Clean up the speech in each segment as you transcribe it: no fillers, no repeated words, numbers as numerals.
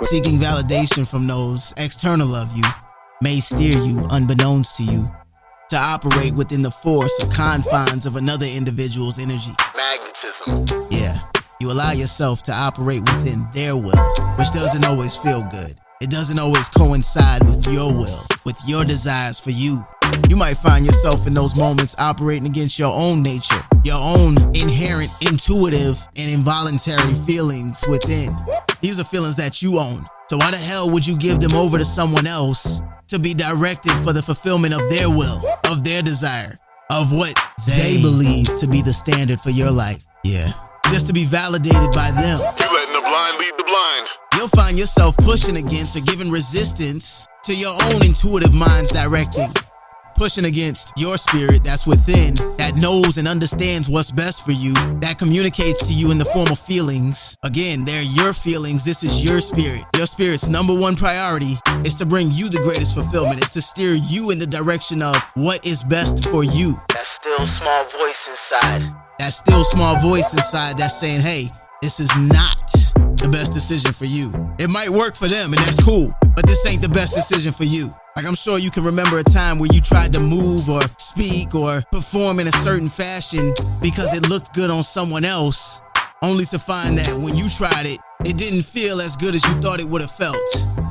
Seeking validation from those external of you may steer you, unbeknownst to you, to operate within the force or confines of another individual's energy. Magnetism. Yeah, you allow yourself to operate within their will, which doesn't always feel good. It doesn't always coincide with your will, with your desires for you. You might find yourself in those moments operating against your own nature, your own inherent, intuitive, and involuntary feelings within. These are feelings that you own. So why the hell would you give them over to someone else to be directed for the fulfillment of their will, of their desire, of what they believe to be the standard for your life? Yeah, just to be validated by them. You letting the blind lead the blind. You'll find yourself pushing against or giving resistance to your own intuitive mind's directing. Pushing against your spirit that's within, that knows and understands what's best for you, that communicates to you in the form of feelings. Again, they're your feelings. This is your spirit. Your spirit's number one priority is to bring you the greatest fulfillment. It's to steer you in the direction of what is best for you. That still small voice inside. That still small voice inside that's saying, hey, this is not the best decision for you. It might work for them and that's cool, but this ain't the best decision for you. Like, I'm sure you can remember a time where you tried to move or speak or perform in a certain fashion because it looked good on someone else, only to find that when you tried it, it didn't feel as good as you thought it would have felt.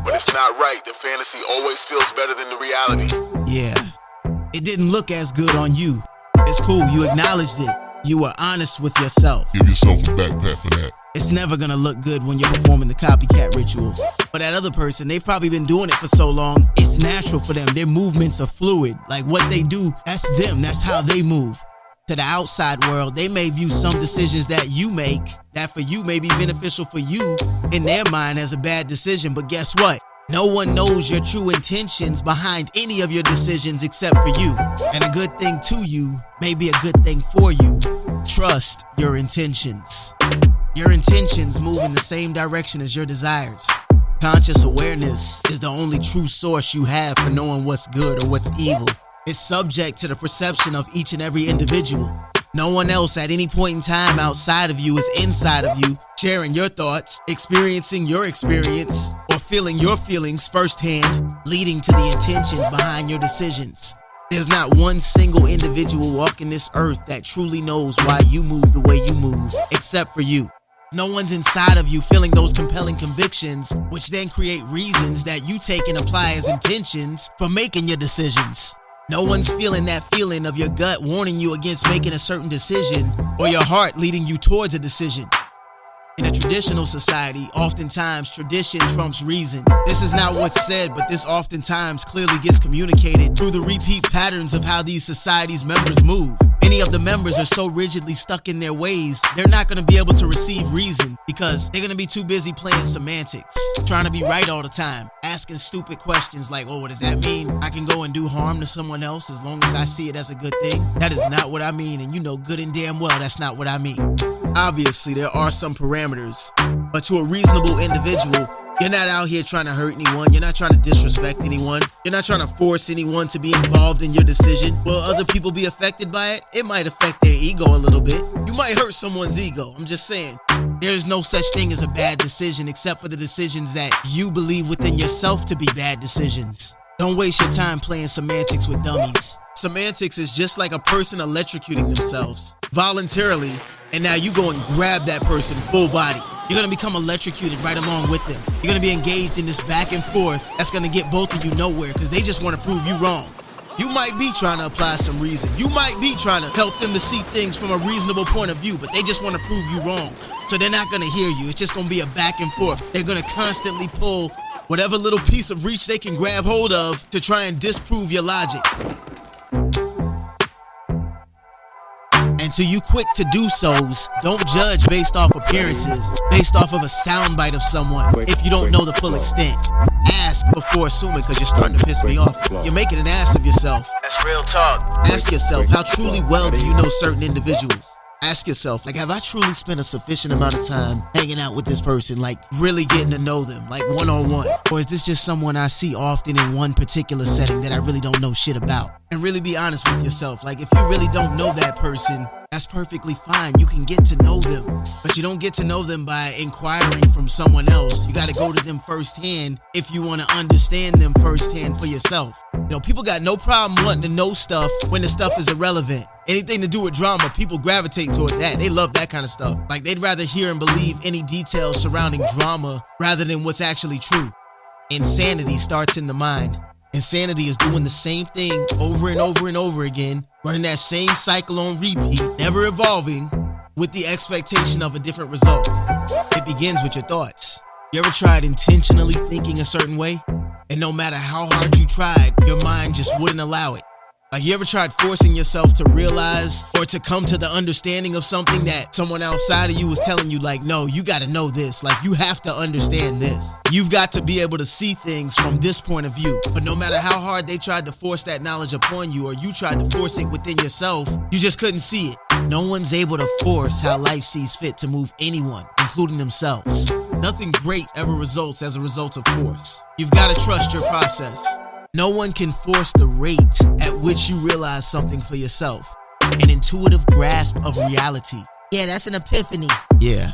When it's not right, the fantasy always feels better than the reality. Yeah, it didn't look as good on you. It's cool, you acknowledged it. You were honest with yourself. Give yourself a backpack for that. It's never gonna look good when you're performing the copycat ritual. But that other person, they've probably been doing it for so long, it's natural for them. Their movements are fluid. Like, what they do, that's them. That's how they move. To the outside world, they may view some decisions that you make that for you may be beneficial for you in their mind as a bad decision. But guess what? No one knows your true intentions behind any of your decisions except for you. And a good thing to you may be a good thing for you. Trust your intentions. Your intentions move in the same direction as your desires. Conscious awareness is the only true source you have for knowing what's good or what's evil. It's subject to the perception of each and every individual. No one else at any point in time outside of you is inside of you, sharing your thoughts, experiencing your experience, or feeling your feelings firsthand, leading to the intentions behind your decisions. There's not one single individual walking this earth that truly knows why you move the way you move, except for you. No one's inside of you feeling those compelling convictions, which then create reasons that you take and apply as intentions for making your decisions. No one's feeling that feeling of your gut warning you against making a certain decision, or your heart leading you towards a decision. In a traditional society, oftentimes tradition trumps reason. This is not what's said, but this oftentimes clearly gets communicated through the repeat patterns of how these societies' members move. Many of the members are so rigidly stuck in their ways, they're not going to be able to receive reason because they're going to be too busy playing semantics, trying to be right all the time, asking stupid questions like, oh, what does that mean? I can go and do harm to someone else as long as I see it as a good thing? That is not what I mean, and you know good and damn well that's not what I mean. Obviously, there are some parameters, but to a reasonable individual, you're not out here trying to hurt anyone. You're not trying to disrespect anyone. You're not trying to force anyone to be involved in your decision. Will other people be affected by it? It might affect their ego a little bit. You might hurt someone's ego. I'm just saying. There's no such thing as a bad decision except for the decisions that you believe within yourself to be bad decisions. Don't waste your time playing semantics with dummies. Semantics is just like a person electrocuting themselves voluntarily, and now you go and grab that person full body. You're gonna become electrocuted right along with them. You're gonna be engaged in this back and forth that's gonna get both of you nowhere because they just wanna prove you wrong. You might be trying to apply some reason. You might be trying to help them to see things from a reasonable point of view, but they just wanna prove you wrong. So they're not gonna hear you. It's just gonna be a back and forth. They're gonna constantly pull whatever little piece of reach they can grab hold of to try and disprove your logic. And to you quick to do so's, don't judge based off appearances, based off of a soundbite of someone if you don't know the full extent. Ask before assuming because you're starting to piss me off. You're making an ass of yourself. That's real talk. Ask yourself, how truly well do you know certain individuals? Ask yourself, like, have I truly spent a sufficient amount of time hanging out with this person, like really getting to know them, like one-on-one? Or is this just someone I see often in one particular setting that I really don't know shit about? And really be honest with yourself. Like, if you really don't know that person, that's perfectly fine. You can get to know them, but you don't get to know them by inquiring from someone else. You got to go to them firsthand if you want to understand them firsthand for yourself. You know, people got no problem wanting to know stuff when the stuff is irrelevant. Anything to do with drama, people gravitate toward that. They love that kind of stuff. Like, they'd rather hear and believe any details surrounding drama rather than what's actually true. Insanity starts in the mind. Insanity is doing the same thing over and over and over again, running that same cycle on repeat, never evolving, with the expectation of a different result. It begins with your thoughts. You ever tried intentionally thinking a certain way? And no matter how hard you tried, your mind just wouldn't allow it. Like, you ever tried forcing yourself to realize or to come to the understanding of something that someone outside of you was telling you, like, no, you got to know this. Like, you have to understand this. You've got to be able to see things from this point of view. But no matter how hard they tried to force that knowledge upon you, or you tried to force it within yourself, you just couldn't see it. No one's able to force how life sees fit to move anyone, including themselves. Nothing great ever results as a result of force. You've got to trust your process. No one can force the rate at which you realize something for yourself. An intuitive grasp of reality. Yeah, that's an epiphany. Yeah.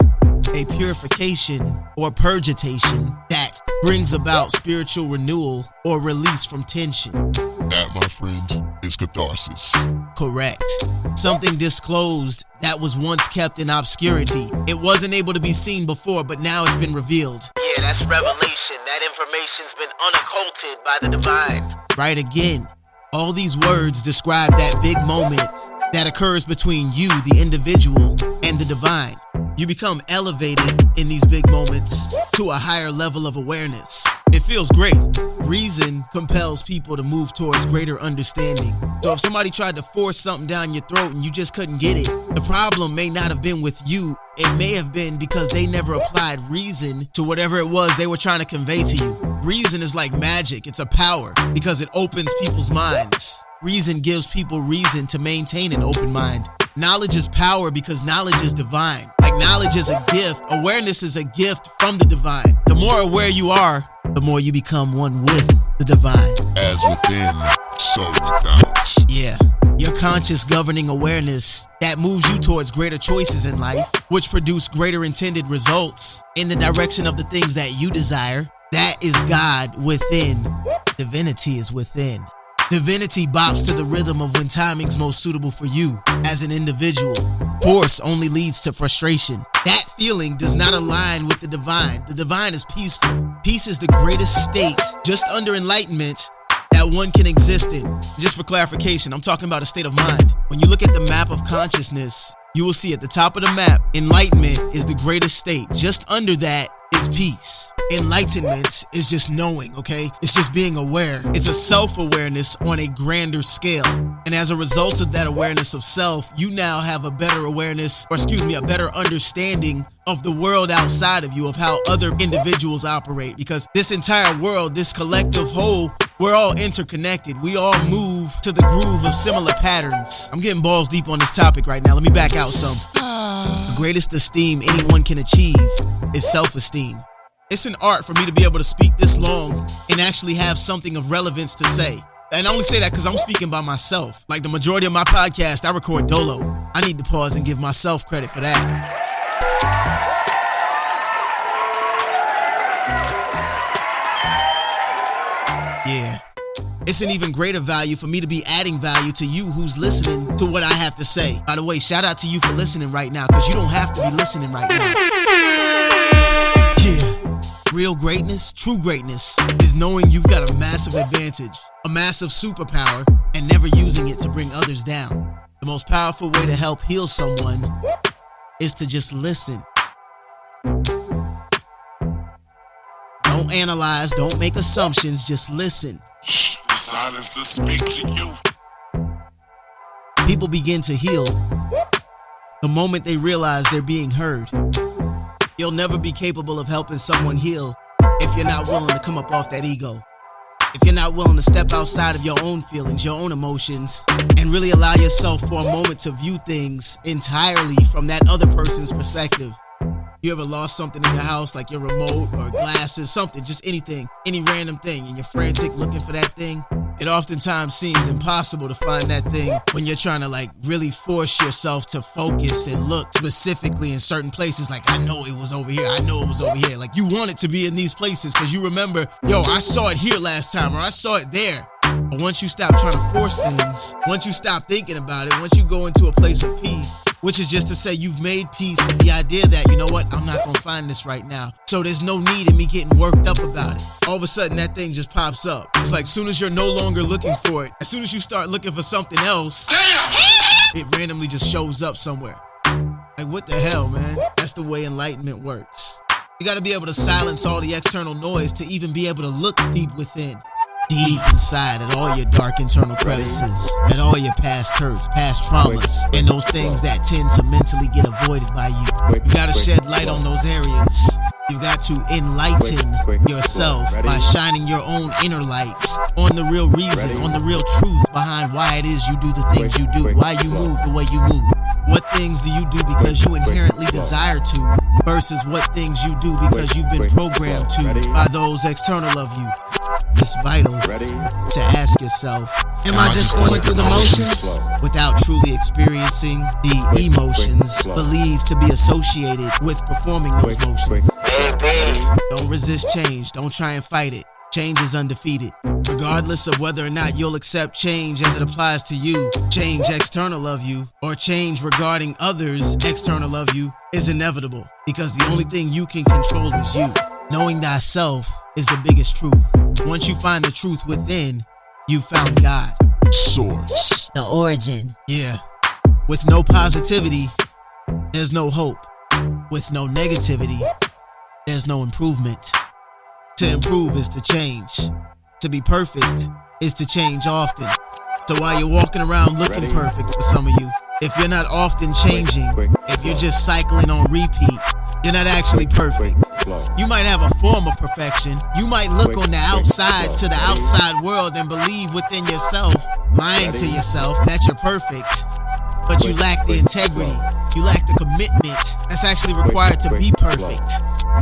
A purification or purgitation that brings about spiritual renewal or release from tension. That, my friend, is catharsis. Correct. Something disclosed that was once kept in obscurity. It wasn't able to be seen before, but now it's been revealed. Yeah, that's revelation. That information's been unocculted by the divine. Right again. All these words describe that big moment that occurs between you, the individual, and the divine. You become elevated in these big moments to a higher level of awareness. It feels great. Reason compels people to move towards greater understanding. So if somebody tried to force something down your throat and you just couldn't get it, the problem may not have been with you. It may have been because they never applied reason to whatever it was they were trying to convey to you. Reason is like magic. It's a power because it opens people's minds. Reason gives people reason to maintain an open mind. Knowledge is power because knowledge is divine. Like, knowledge is a gift. Awareness is a gift from the divine. The more aware you are, the more you become one with the divine. As within, so without. Yeah. Your conscious governing awareness that moves you towards greater choices in life, which produce greater intended results in the direction of the things that you desire. That is God within. Divinity is within. Divinity bops to the rhythm of when timing's most suitable for you as an individual. Force only leads to frustration. That feeling does not align with the divine. The divine is peaceful. Peace is the greatest state, just under enlightenment, that one can exist in. Just for clarification, I'm talking about a state of mind. When you look at the map of consciousness, you will see at the top of the map, enlightenment is the greatest state. Just under that is peace. Enlightenment is just knowing, okay? It's just being aware. It's a self-awareness on a grander scale. And as a result of that awareness of self, you now have a better awareness, a better understanding of the world outside of you, of how other individuals operate. Because this entire world, this collective whole, we're all interconnected. We all move to the groove of similar patterns. I'm getting balls deep on this topic right now. Let me back out some. The greatest esteem anyone can achieve is self-esteem. It's an art for me to be able to speak this long and actually have something of relevance to say. And I only say that because I'm speaking by myself. Like the majority of my podcast, I record dolo. I need to pause and give myself credit for that. Yeah. It's an even greater value for me to be adding value to you who's listening to what I have to say. By the way, shout out to you for listening right now, because you don't have to be listening right now. Yeah. Real greatness, true greatness, is knowing you've got a massive advantage, a massive superpower, and never using it to bring others down. The most powerful way to help heal someone is to just listen. Don't analyze, don't make assumptions, just listen. The silence will speak to you. People begin to heal the moment they realize they're being heard. You'll never be capable of helping someone heal if you're not willing to come up off that ego. If you're not willing to step outside of your own feelings, your own emotions, and really allow yourself for a moment to view things entirely from that other person's perspective. You ever lost something in your house, like your remote or glasses, something, just anything, any random thing, and you're frantic looking for that thing? It oftentimes seems impossible to find that thing when you're trying to really force yourself to focus and look specifically in certain places. Like, I know it was over here. I know it was over here. Like, you want it to be in these places because you remember, yo, I saw it here last time, or I saw it there. But once you stop trying to force things, once you stop thinking about it, once you go into a place of peace, which is just to say you've made peace with the idea that, you know what, I'm not going to find this right now. So there's no need in me getting worked up about it. All of a sudden, that thing just pops up. It's like as soon as you're no longer looking for it, as soon as you start looking for something else, it randomly just shows up somewhere. Like, what the hell, man? That's the way enlightenment works. You got to be able to silence all the external noise to even be able to look deep within. Deep inside at all your dark internal crevices, at all your past hurts, past traumas, and those things that tend to mentally get avoided by you. You gotta shed light on those areas. You got to enlighten yourself by shining your own inner light on the real reason, on the real truth behind why it is you do the things you do, why you move the way you move. What things do you do because you inherently desire to versus what things you do because you've been programmed to by those external of you. It's vital to ask yourself, am I just going through the motions without truly experiencing the emotions believed to be associated with performing those motions? Don't resist change. Don't try and fight it. Change is undefeated. Regardless of whether or not you'll accept change as it applies to you, change external of you, or change regarding others external of you is inevitable, because the only thing you can control is you. Knowing thyself is the biggest truth. Once you find the truth within, you found God. Source. The origin. Yeah. With no positivity, there's no hope. With no negativity, there's no improvement. To improve is to change. To be perfect is to change often. So while you're walking around looking perfect for some of you, if you're not often changing, if you're just cycling on repeat, you're not actually perfect. You might have a form of perfection. You might look on the outside to the outside world and believe within yourself, lying to yourself, that you're perfect. But you lack the integrity. You lack the commitment that's actually required to be perfect.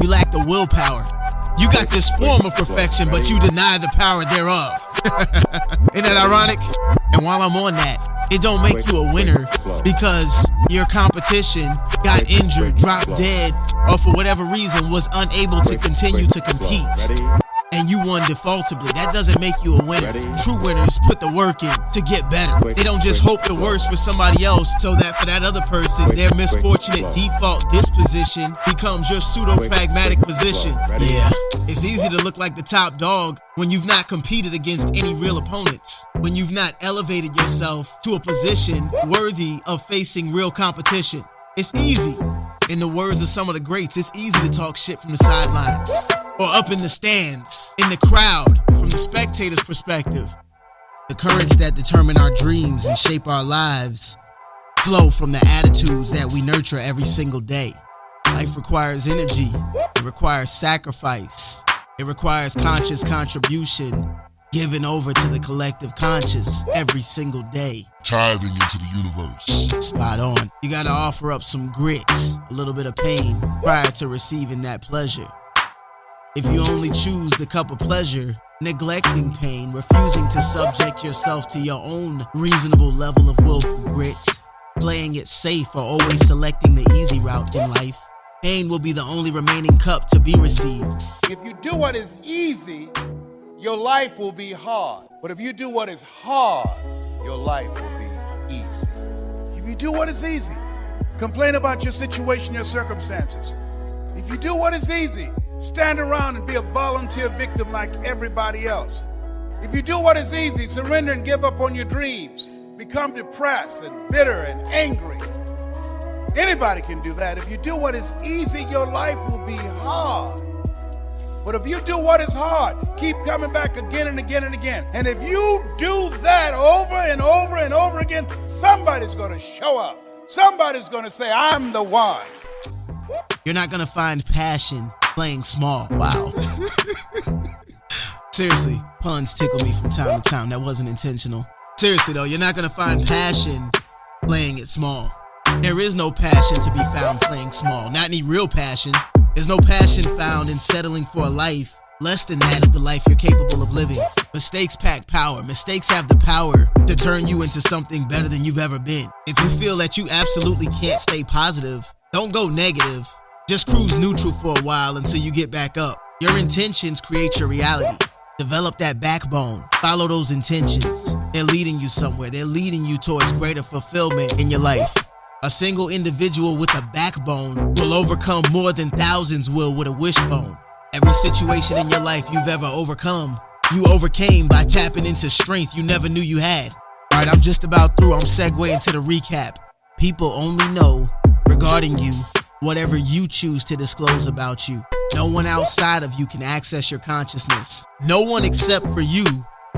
You lack the willpower. You got this form of perfection, but you deny the power thereof. Isn't that ironic? And while I'm on that, it don't make you a winner because your competition got injured, dropped dead, or for whatever reason was unable to continue to compete. And you won defaultably. That doesn't make you a winner. True winners put the work in to get better. They don't just hope the worst for somebody else so that for that other person, their misfortunate default disposition becomes your pseudo-pragmatic position. Yeah, it's easy to look like the top dog when you've not competed against any real opponents, when you've not elevated yourself to a position worthy of facing real competition. It's easy. In the words of some of the greats, it's easy to talk shit from the sidelines or up in the stands, in the crowd, from the spectator's perspective. The currents that determine our dreams and shape our lives flow from the attitudes that we nurture every single day. Life requires energy. It requires sacrifice. It requires conscious contribution given over to the collective conscious every single day. Tithing into the universe. Spot on. You gotta offer up some grit, a little bit of pain prior to receiving that pleasure. If you only choose the cup of pleasure, neglecting pain, refusing to subject yourself to your own reasonable level of willful grit, playing it safe or always selecting the easy route in life, pain will be the only remaining cup to be received. If you do what is easy, your life will be hard. But if you do what is hard, your life will be easy. If you do what is easy, complain about your situation, your circumstances. If you do what is easy, stand around and be a volunteer victim like everybody else. If you do what is easy, surrender and give up on your dreams. Become depressed and bitter and angry. Anybody can do that. If you do what is easy, your life will be hard. But if you do what is hard, keep coming back again and again and again. And if you do that over and over and over again, somebody's going to show up. Somebody's going to say, I'm the one. You're not going to find passion playing small. Wow. Seriously, Puns tickle me from time to time. That wasn't intentional. Seriously though, you're not gonna find passion playing it small. There is no passion to be found playing small. Not any real passion. There's no passion found in settling for a life less than that of the life you're capable of living. Mistakes pack power. Mistakes have the power to turn you into something better than you've ever been. If you feel that you absolutely can't stay positive, don't go negative. Just cruise neutral for a while until you get back up. Your intentions create your reality. Develop that backbone. Follow those intentions. They're leading you somewhere. They're leading you towards greater fulfillment in your life. A single individual with a backbone will overcome more than thousands will with a wishbone. Every situation in your life you've ever overcome, you overcame by tapping into strength you never knew you had. All right, I'm just about through. I'm segueing to the recap. People only know regarding you whatever you choose to disclose about you. No one outside of you can access your consciousness. No one except for you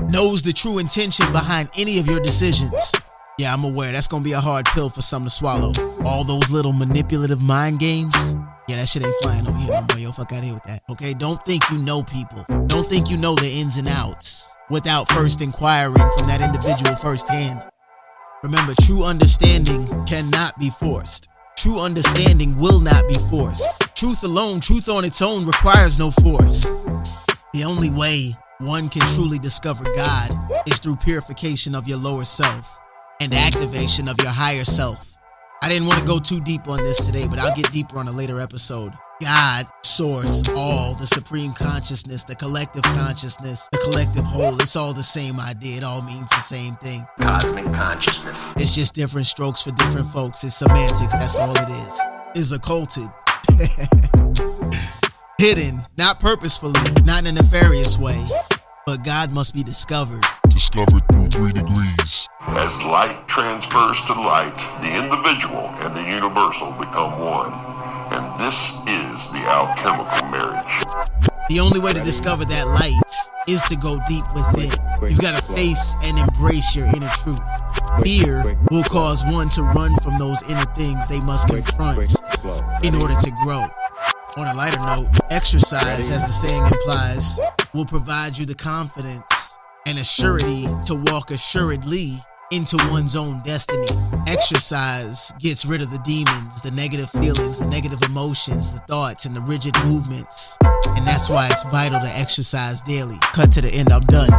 knows the true intention behind any of your decisions. Yeah, I'm aware that's gonna be a hard pill for some to swallow. All those little manipulative mind games, yeah, that shit ain't flying over here no more. Yo, fuck out of here with that. Okay, don't think you know people. Don't think you know the ins and outs without first inquiring from that individual firsthand. Remember, true understanding cannot be forced. True understanding will not be forced. Truth alone, truth on its own, requires no force. The only way one can truly discover God is through purification of your lower self and activation of your higher self. I didn't want to go too deep on this today, but I'll get deeper on a later episode. God, source, all, the supreme consciousness, the collective consciousness, the collective whole, it's all the same idea. It all means the same thing. Cosmic consciousness. It's just different strokes for different folks. It's semantics, that's all it is. It's occulted. Hidden, not purposefully, not in a nefarious way, but God must be discovered. Discovered through 3 degrees. As light transfers to light, the individual and the universal become one. And this is the alchemical marriage. The only way to discover that light is to go deep within. You've got to face and embrace your inner truth. Fear will cause one to run from those inner things they must confront in order to grow. On a lighter note, exercise, as the saying implies, will provide you the confidence and a surety to walk assuredly into one's own destiny. Exercise gets rid of the demons, the negative feelings, the negative emotions, the thoughts, and the rigid movements. And that's why it's vital to exercise daily. Cut to the end, I'm done.